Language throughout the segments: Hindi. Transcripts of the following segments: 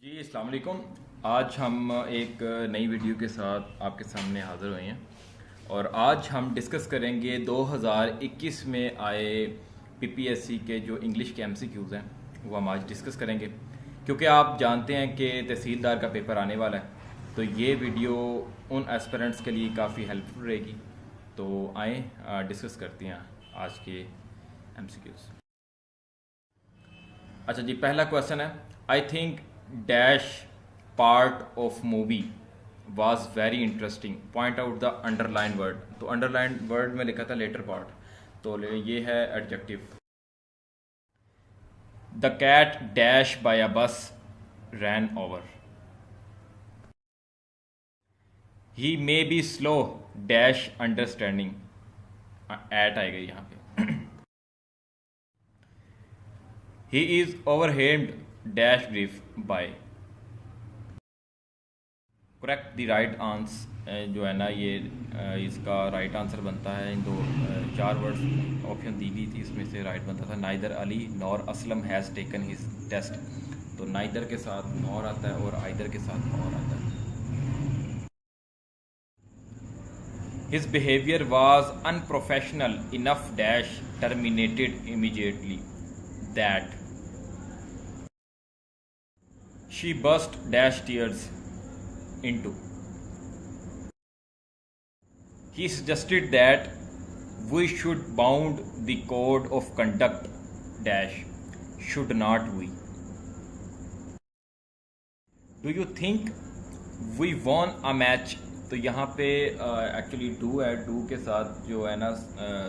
जी अस्सलाम वालेकुम। आज हम एक नई वीडियो के साथ आपके सामने हाज़िर हुए हैं और आज हम डिस्कस करेंगे 2021 में आए पीपीएससी के जो इंग्लिश के एमसीक्यूज़ हैं वो हम आज डिस्कस करेंगे, क्योंकि आप जानते हैं कि तहसीलदार का पेपर आने वाला है। तो ये वीडियो उन एस्पिरेंट्स के लिए काफ़ी हेल्पफुल रहेगी। तो आए डिस्कस करते हैं आज के एमसीक्यूज़। अच्छा जी, पहला क्वेश्चन है, I think dash part of movie was very interesting, point out the underline word. तो अंडरलाइन वर्ड में लिखा था लेटर पार्ट, तो ये है adjective. The cat dash by a bus ran over. He may be slow dash understanding, at आएगा यहाँ पे। He is overwhelmed dash brief by. Correct the right answer जो है ना ये इसका राइट आंसर बनता है इन दो चार वर्ड्स ऑप्शन दी हुई थी, इसमें से राइट बनता था neither Ali nor Aslam has taken his test. तो नाइदर के साथ नॉर आता है और आइदर के साथ नॉर आता है। His behaviour was unprofessional enough dash terminated immediately that she burst dash tears into. He suggested that we should bound the code of conduct dash should not we. Do you think we won a match? तो यहाँ पे एक्चुअली डू है, डू के साथ जो है ना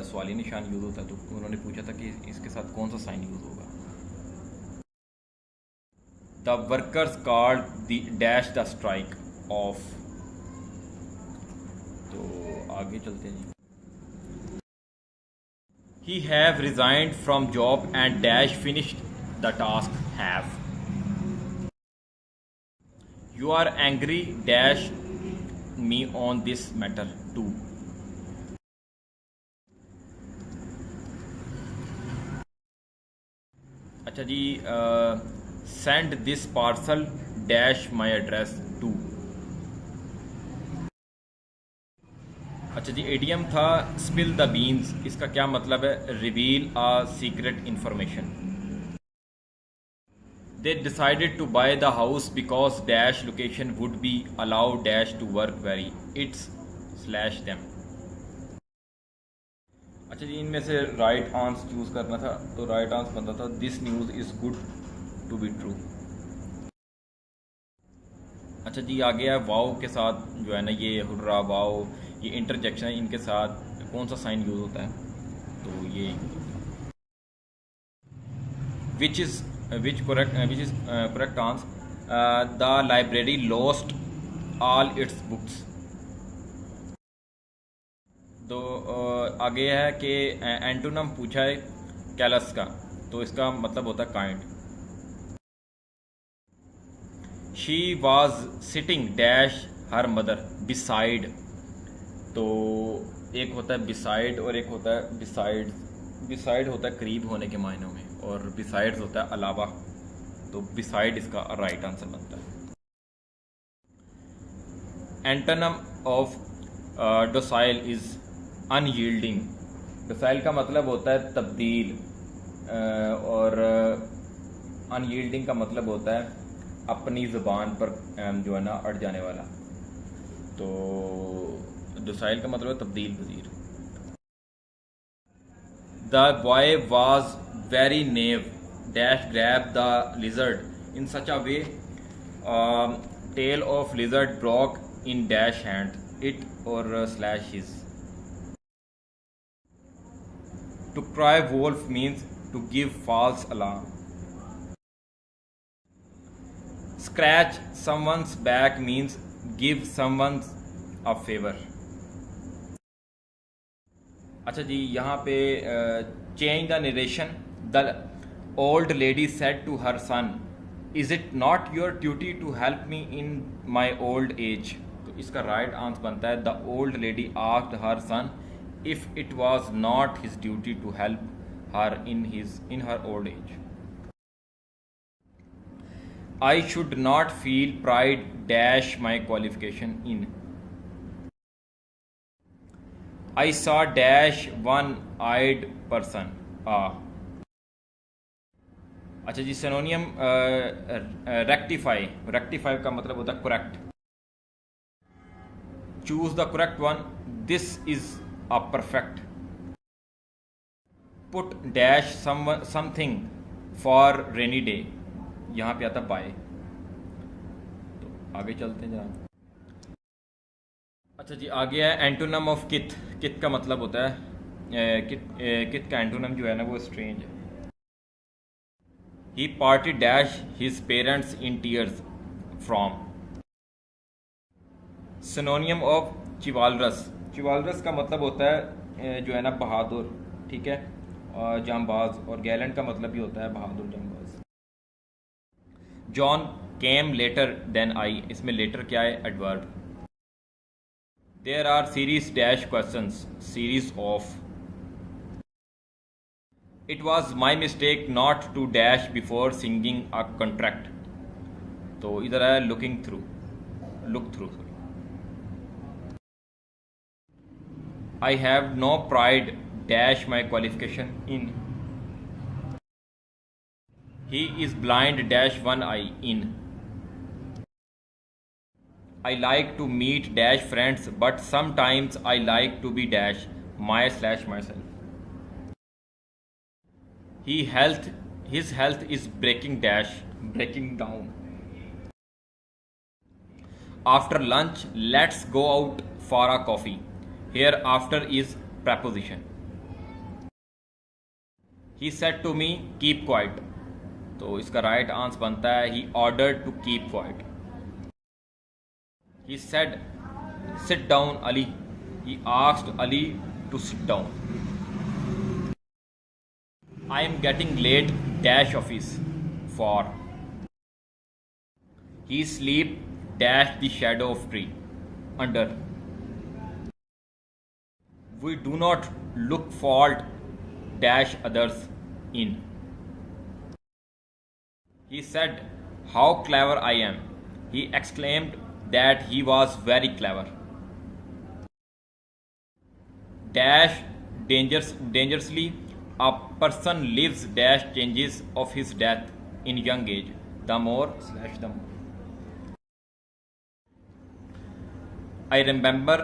सवाली निशान यूज़ होता है, तो उन्होंने पूछा था कि इसके साथ कौन सा साइन यूज़ होगा। The workers called the dash the strike off. तो आगे चलते हैं जी। He have resigned from job and dash finished the task have. You are angry dash me on this matter to. अच्छा जी, send this parcel dash my address to. अच्छा जी, एडियम था स्पिल द बीन्स, इसका क्या मतलब है, reveal a secret information. They decided to buy the house because dash location would be allow dash to work very its slash them. अच्छा जी, इनमें से राइट आंसर चूज करना था, तो राइट आंसर बनता था this news is good to be true. अच्छा जी, आगे है वाओ के साथ जो है ना ये हुर्रा वाओ, ये इंटरजेक्शन है, इनके साथ कौन सा साइन यूज होता है, तो ये which is correct answer the library lost all it's books. तो आगे है कि एंटोनम पूछा है कैलस का, तो इसका मतलब होता है kind. She was sitting dash her mother beside. तो एक होता है बिसाइड और एक होता है बिसाइड। बिसाइड होता है करीब होने के मायनों में और बिसाइड्स होता है अलावा, तो बिसाइड इसका राइट आंसर बनता है। Antonym of docile is unyielding. Docile का मतलब होता है तब्दील और अनयील्डिंग का मतलब होता है अपनी ज़ुबान पर जो है ना अड़ जाने वाला। तो डोसाइल का मतलब है तब्दील पजीर। The boy was very naive dash grab the lizard in such a way tail of lizard broke in dash hand it और slash his. To cry wolf means to give false alarm. Scratch someone's back means give someone a favor। अच्छा जी, यहाँ पे change the narration. The old lady said to her son is it not your duty to help me in my old age. तो इसका राइट आंसर बनता है the old lady asked her son if it was not his duty to help her in her old age. I should not feel pride dash my qualification in. I saw dash one-eyed person. अच्छा जी, सिनोनियम रेक्टिफाई, रेक्टिफाई का मतलब होता है correct. Choose the correct one. This is a perfect. Put dash something for rainy day. यहाँ पे आता बाय. तो आगे चलते हैं जनाब. अच्छा जी, आगे है एंटोनम ऑफ किथ. किथ का मतलब होता है किथ का एंटोनम जो है ना वो स्ट्रेंज है. He parted dash his parents in tears from. Synonym of chivalrous. chivalrous का मतलब होता है जो है ना बहादुर, ठीक है, और जांबाज. और गैलेंट का मतलब भी होता है बहादुर जांबाज. John came later than I. इसमें लेटर क्या है? Adverb. There are series dash questions. Series of. It was my mistake not to dash before singing a contract. तो इधर है looking through, look through. I have no pride dash my qualification in. He is blind dash one eye in. I like to meet dash friends, but sometimes I like to be dash my/myself. His health is breaking down. After lunch, let's go out for a coffee. Here after is preposition. He said to me, keep quiet. तो इसका राइट आंसर बनता है he ordered to keep quiet. He said, sit down Ali. He asked Ali to sit down. I am getting late dash office for. He sleep dash the shadow of tree under. We do not look fault dash others in. He said, how clever I am. He exclaimed that he was very clever. Dash dangerously. A person lives dash changes of his death in young age. The more/the more. I remember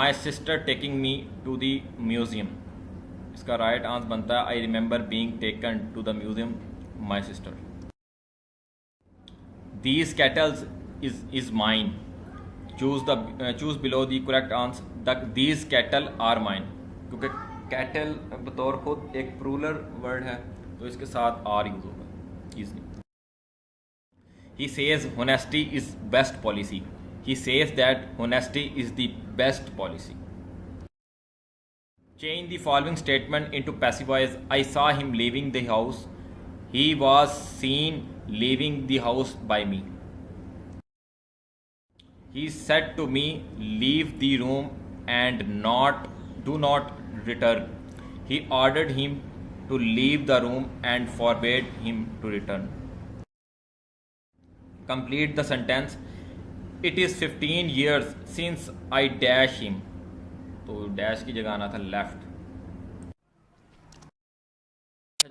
my sister taking me to the museum. इसका राइट आंसर बनता है I remember being taken to the museum my sister. These kettles is mine. Choose below the correct answer. These kettle are mine. क्योंकि कैटल बतौर खुद एक प्लूरल वर्ड है तो इसके साथ आर यूज होगा easily. He says honesty is best policy. He says that honesty is the best policy. Change the following statement into passive voice. I saw him leaving the house. He was seen leaving the house by me. He said to me leave the room and do not return. He ordered him to leave the room and forbade him to return. Complete the sentence. It is 15 years since I dash him. तो dash की जगह आना था left.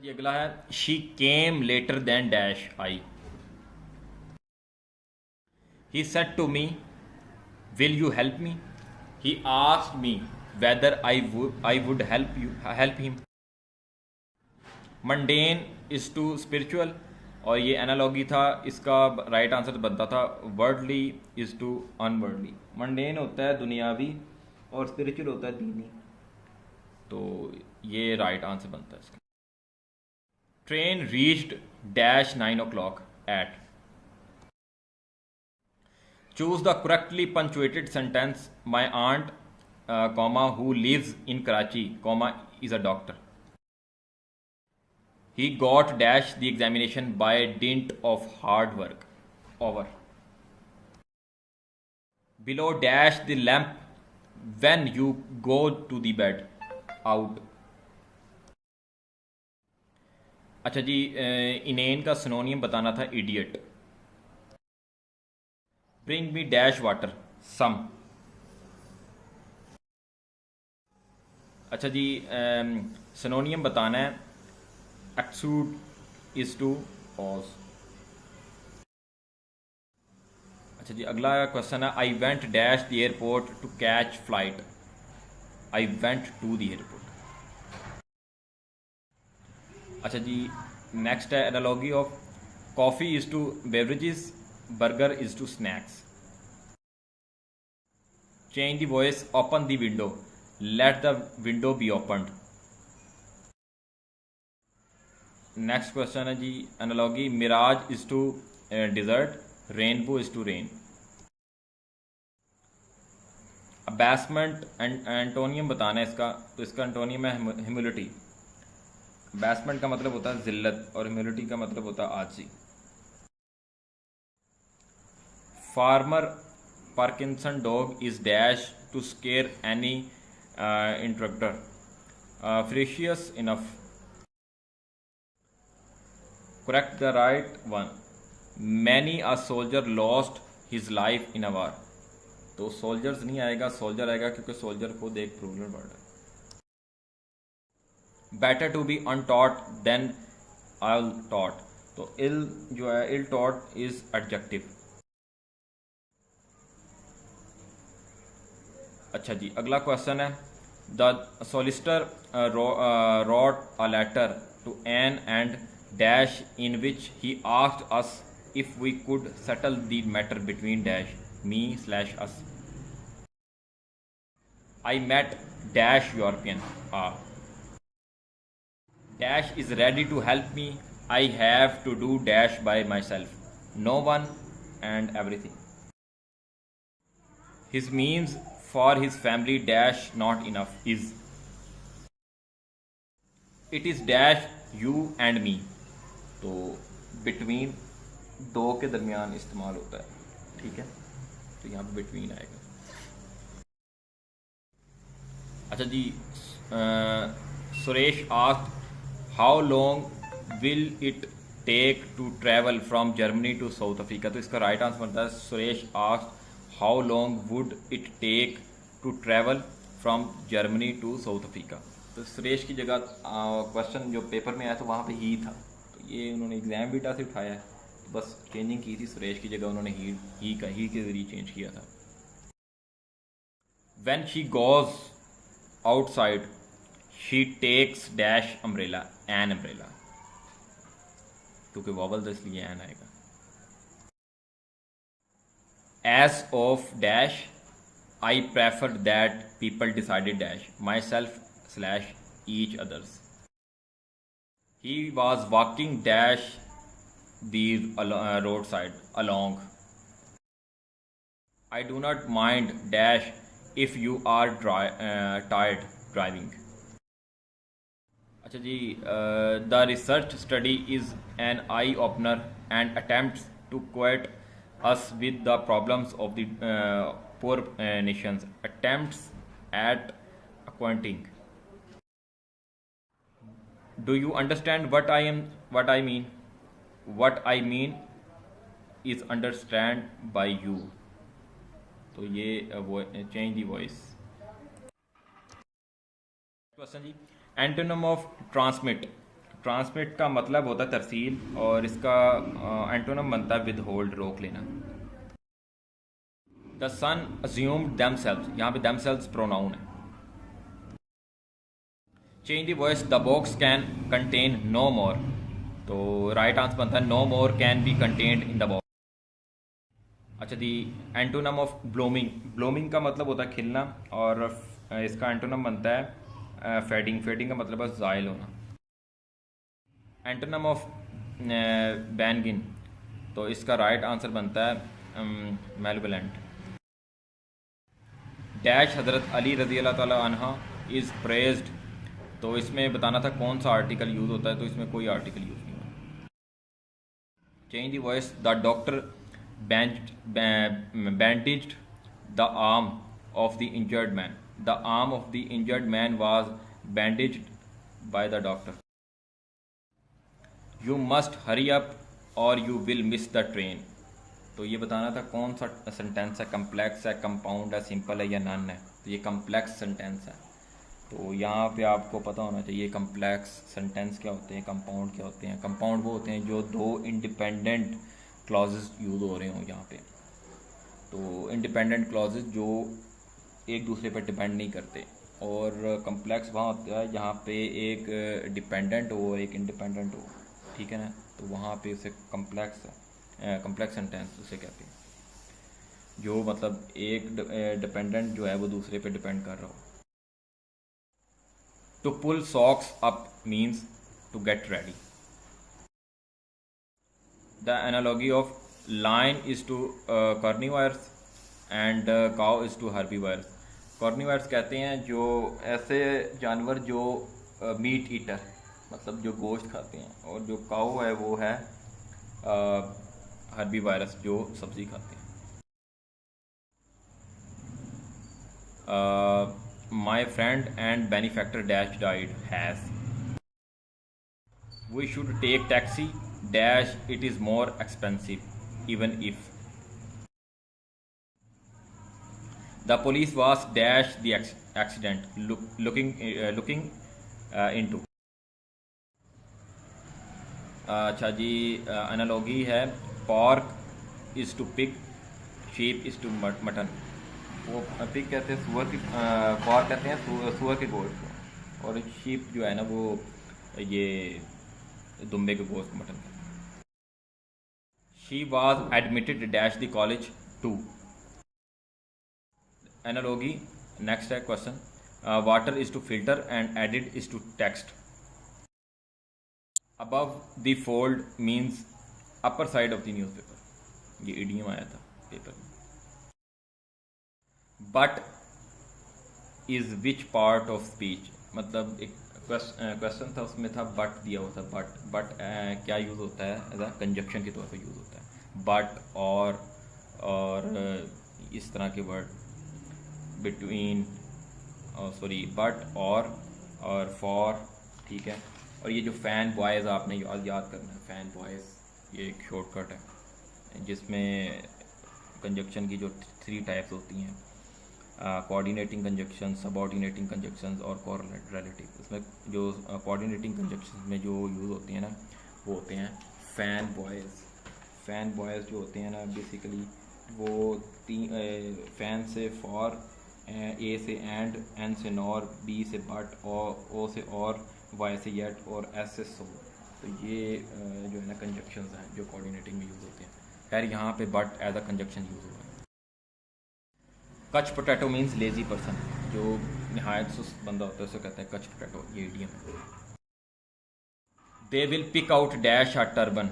जी अगला है she came later than dash I. He said to me, will you help me? He asked me whether I would help him. Mundane is to spiritual. और ये एनालॉगी था. इसका राइट आंसर बनता था वर्डली इज टू अनवर्डली. मंडेन होता है दुनियावी और स्पिरिचुअल होता है दीनी. तो ये राइट आंसर बनता है इसका. Train reached dash 9 o'clock at. Choose the correctly punctuated sentence. My aunt, who lives in Karachi, is a doctor. He got dash the examination by dint of hard work. Over. Below dash the lamp when you go to the bed. Out. अच्छा जी, इनेन का सिनोनियम बताना था idiot. Bring me dash water some. अच्छा जी, सिनोनियम बताना है। Exude is to pause. अच्छा जी, अगला क्वेश्चन है I went dash the airport to catch flight. I went to the airport. अच्छा जी, नेक्स्ट है analogy of coffee is to beverages, burger is to snacks. Change the voice, open the window, let the window be opened. Next question है जी, analogy mirage is to dessert, rainbow is to rain. Abasement antonym बताना है इसका, तो इसका एंटोनियम है ह्यूमिलिटी। अबैसमेंट का मतलब होता है जिल्लत और ह्यूमिलिटी का मतलब होता है आजी। Farmer Parkinson dog is dash to scare any instructor, ferocious enough. Correct the right one, many a soldier lost his life in a war. तो सोल्जर्स नहीं आएगा, सोल्जर आएगा, क्योंकि सोल्जर खुद एक प्लूरल वर्ड है। Better to be untaught than ill taught, तो इल जो है इल टॉट इज एडजेक्टिव। अच्छा जी, अगला क्वेश्चन है the solicitor wrote a letter to Anne and dash in which he asked us if we could settle the matter between dash me slash us. I met dash European. Dash is ready to help me. I have to do dash by myself. No one and everything. His means for his family dash not enough is. It is dash you and me. तो बिटवीन दो के दरमियान इस्तेमाल होता है, ठीक है, तो यहाँ पे बिटवीन आएगा। अच्छा जी, Suresh asked how long will it take to travel from Germany to South Africa. तो इसका राइट आंसर बनता है Suresh asked how long would it take to travel from Germany to South Africa. तो सुरेश की जगह क्वेश्चन जो पेपर में आया तो वहाँ पे ही था, तो ये उन्होंने एग्जाम बीटा से उठाया है, तो बस चेंजिंग की थी, सुरेश की जगह उन्होंने ही के जरिए चेंज किया था। When she goes outside she takes dash umbrella, an umbrella, क्योंकि वॉवल तो इसलिए एन आएगा। Age of dash I prefer that people decided dash myself slash each others. He was walking dash the road side along. I do not mind dash if you are tired driving. अच्छा जी, the research study is an eye opener and attempts to quote us with the problems of the poor nations. Attempts at acquainting. Do you understand what I mean? What I mean is understand by you. तो ये change the voice. क्वेश्चन जी, एंटोनिम ऑफ ट्रांसमिट। ट्रांसमिट का मतलब होता है तरसील, और इसका एंटोनिम बनता है विदहोल्ड, रोक लेना। द सन अज्यूम्ड देमसेल्व्स, यहाँ पे देमसेल्व्स प्रोनाउन है। Change the voice, the box can contain no more, तो राइट आंसर बनता है no more can be contained in the box. अच्छा जी, एंटोनिम ऑफ ब्लूमिंग। ब्लूमिंग का मतलब होता है खिलना, और इसका एंटोनिम बनता है फेडिंग। फेडिंग का मतलब है ज़ाइल होना। एंटोनिम ऑफ बैनगिन, तो इसका राइट आंसर बनता है मेलवलेंट। डैश हज़रत अली रज़ी अल्लाह ताला अन्हा इज़ प्रेज्ड, तो इसमें बताना था कौन सा आर्टिकल यूज़ होता है, तो इसमें कोई आर्टिकल यूज़ नहीं होता। Change the voice, the doctor bandaged the arm of the injured man. The arm of the injured man was bandaged by the doctor. You must hurry up or you will miss the train. तो ये बताना था कौन सा सेंटेंस है, कम्प्लेक्स है, कंपाउंड है, सिंपल है या नन है। तो ये कम्प्लेक्स सेंटेंस है। तो यहाँ पे आपको पता होना चाहिए कम्प्लेक्स सेंटेंस क्या होते हैं, कंपाउंड क्या होते हैं। कंपाउंड वो होते हैं जो दो इंडिपेंडेंट क्लॉजेस यूज़ हो रहे हों यहाँ पे। तो इंडिपेंडेंट क्लॉजेस जो एक दूसरे पर डिपेंड नहीं करते। और कम्प्लेक्स वहाँ होता है जहाँ पे एक डिपेंडेंट हो और एक इंडिपेंडेंट हो, ठीक है ना। तो वहाँ पे उसे कम्प्लेक्स सेंटेंस उसे कहते हैं, जो मतलब एक डिपेंडेंट जो है वो दूसरे पे डिपेंड कर रहा हो। To pull socks up means to get ready. The analogy of lion is to carnivores and cow is to herbivores. Carnivores कहते हैं जो ऐसे जानवर जो मीट ईटर, मतलब जो गोश्त खाते हैं, और जो काउ है वो है हर्बीवर्स जो सब्ज़ी खाते हैं। My friend and benefactor dash died has. We should take taxi dash it is more expensive even if. The police was dash the accident looking into. अच्छा जी, एनालॉगी है pork is to pig, sheep is to mutton. वो पिग कहते हैं सुअर की, पॉर्क कहते हैं सुअर के गोश्त को, और शीप जो है ना वो ये दुम्बे के गोश्त मटन का। She was admitted dash the college to. Analogy next है question, water is to filter and edit is to text. Above the fold means upper side of the newspaper, ये इडियम आया था पेपर में। But is which part of speech, मतलब एक क्वेश्चन था उसमें था बट दिया हुआ था। बट क्या यूज़ होता है, एज अ कंजक्शन के तौर पे यूज़ होता है। बट और इस तरह के वर्ड बिटवीन, सॉरी बट और फॉर, ठीक है। और ये जो फ़ैन बॉयज़ आपने याद करना है, फ़ैन बॉयज़ ये एक शॉर्टकट है जिसमें कंजक्शन की जो 3 टाइप्स होती हैं, कोऑर्डिनेटिंग कंजक्शन, सबऑर्डिनेटिंग कंजक्शंस और कोरिलेटिव। इसमें जो कोऑर्डिनेटिंग कंजक्शंस में जो यूज़ होती हैं ना वो होते हैं फ़ैन बॉयज़। फ़ैन बॉयज़ जो होते हैं ना बेसिकली वो फ़ैन से फॉर, ए से एंड, एन से नॉर, बी से बट, ओ से और, वाई से येट और एस से सो। तो ये जो है ना कंजक्शंस हैं जो कोऑर्डिनेटिंग में यूज़ होते हैं। खैर यहाँ पे but as a conjunction use हुआ है। कच पोटैटो मीन्स लेज़ी पर्सन, जो नहायत सुस्त बंदा होता है उसे कहते हैं कच पोटैटो, ये इडियम है। They will pick out dash a turban,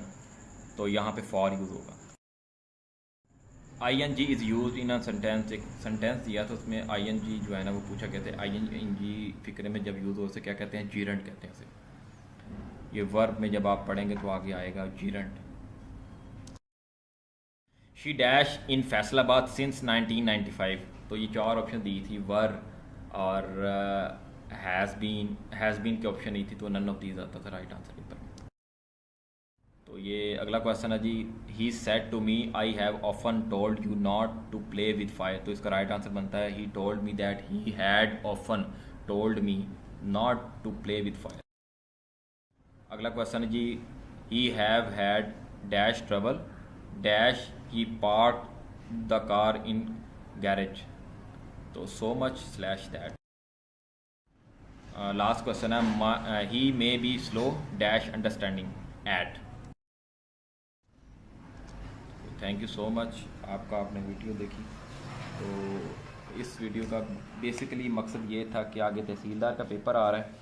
तो यहाँ पे फॉर यूज़ होगा। ING is use in a sentence, एक सेंटेंस दिया तो उसमें ING जो है ना वो पूछा कहते हैं ING फिक्रे में जब यूज़ हो उसे क्या कहते हैं, जीरंट कहते हैं उसे। ये वर्ब में जब आप पढ़ेंगे तो आगे आएगा gerund. She dash in Faisalabad since 1995, तो ये 4 ऑप्शन दी थी, वर और हैज़ बीन के ऑप्शन नहीं थी, तो नन ऑफ दीज आता था राइट आंसर पेपर में। तो ये अगला क्वेश्चन है जी, he said to me I have often told you not to play with fire, तो इसका राइट आंसर बनता है he told me that he had often told me not to play with fire. अगला क्वेश्चन है जी, he have had dash trouble dash he park the car in garage, तो so much slash that. Last question है, he may be slow dash understanding eight. Thank you so much आपका, आपने वीडियो देखी। तो इस वीडियो का बेसिकली मकसद ये था कि आगे तहसीलदार का पेपर आ रहा है,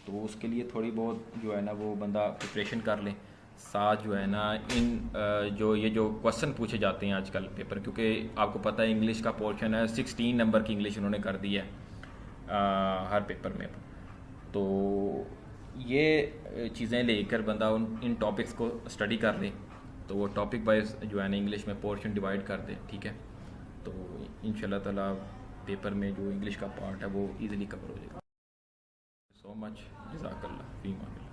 तो उसके लिए थोड़ी बहुत जो है ना वो बंदा प्रिपरेशन कर ले, साथ जो है ना इन ये जो क्वेश्चन पूछे जाते हैं आजकल पेपर, क्योंकि आपको पता है इंग्लिश का पोर्शन है 16 नंबर की इंग्लिश उन्होंने कर दी है हर पेपर में। तो ये चीज़ें लेकर बंदा इन टॉपिक्स को स्टडी कर ले, तो वो टॉपिक वाइज जो है ना इंग्लिश में पोर्शन डिवाइड कर दे, ठीक है। तो इंशाल्लाह ताला पेपर में जो इंग्लिश का पार्ट है वो इजीली कवर हो जाएगा। सो मच, जज़ाकल्लाह फीमा।